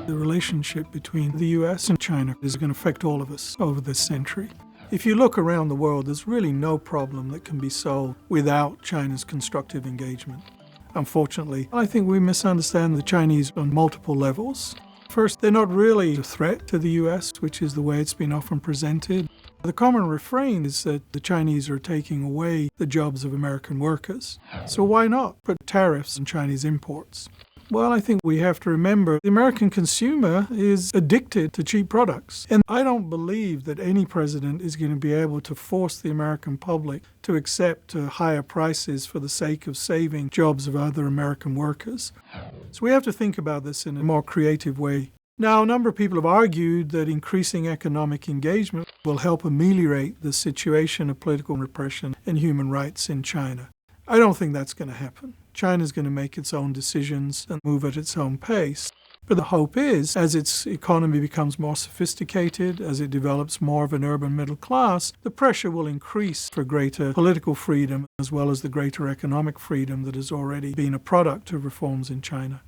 The relationship between the US and China is going to affect all of us over this century. If you look around the world, there's really no problem that can be solved without China's constructive engagement. Unfortunately, I think we misunderstand the Chinese on multiple levels. First, they're not really a threat to the US, which is the way it's been often presented. The common refrain is that the Chinese are taking away the jobs of American workers. So why not put tariffs on Chinese imports? Well, I think we have to remember the American consumer is addicted to cheap products. And I don't believe that any president is going to be able to force the American public to accept higher prices for the sake of saving jobs of other American workers. So we have to think about this in a more creative way. Now, a number of people have argued that increasing economic engagement will help ameliorate the situation of political repression and human rights in China. I don't think that's going to happen. China's going to make its own decisions and move at its own pace. But the hope is, as its economy becomes more sophisticated, as it develops more of an urban middle class, the pressure will increase for greater political freedom as well as the greater economic freedom that has already been a product of reforms in China.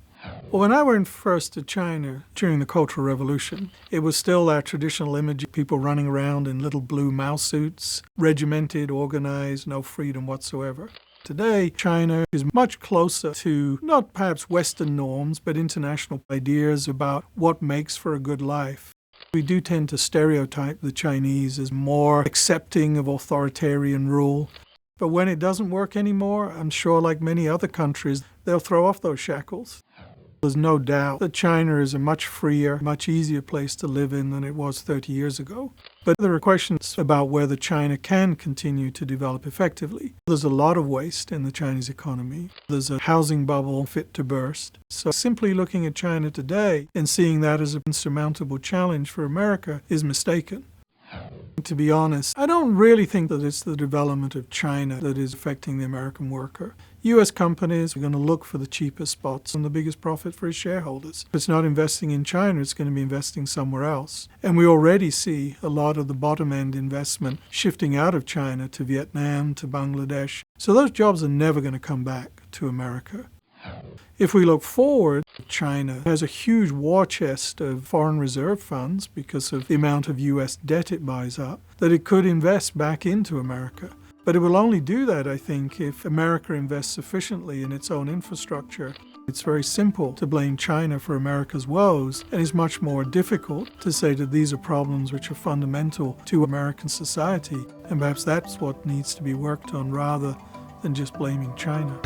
Well, when I went first to China during the Cultural Revolution, it was still that traditional image of people running around in little blue mouse suits, regimented, organized, no freedom whatsoever. Today, China is much closer to not perhaps Western norms, but international ideas about what makes for a good life. We do tend to stereotype the Chinese as more accepting of authoritarian rule. But when it doesn't work anymore, I'm sure like many other countries, they'll throw off those shackles. There's no doubt that China is a much freer, much easier place to live in than it was 30 years ago. But there are questions about whether China can continue to develop effectively. There's a lot of waste in the Chinese economy. There's a housing bubble fit to burst. So simply looking at China today and seeing that as an insurmountable challenge for America is mistaken. To be honest, I don't really think that it's the development of China that is affecting the American worker. U.S. companies are going to look for the cheapest spots and the biggest profit for its shareholders. If it's not investing in China, it's going to be investing somewhere else. And we already see a lot of the bottom-end investment shifting out of China to Vietnam, to Bangladesh. So those jobs are never going to come back to America. If we look forward, China has a huge war chest of foreign reserve funds because of the amount of U.S. debt it buys up, that it could invest back into America. But it will only do that, I think, if America invests sufficiently in its own infrastructure. It's very simple to blame China for America's woes, and it's much more difficult to say that these are problems which are fundamental to American society. And perhaps that's what needs to be worked on rather than just blaming China.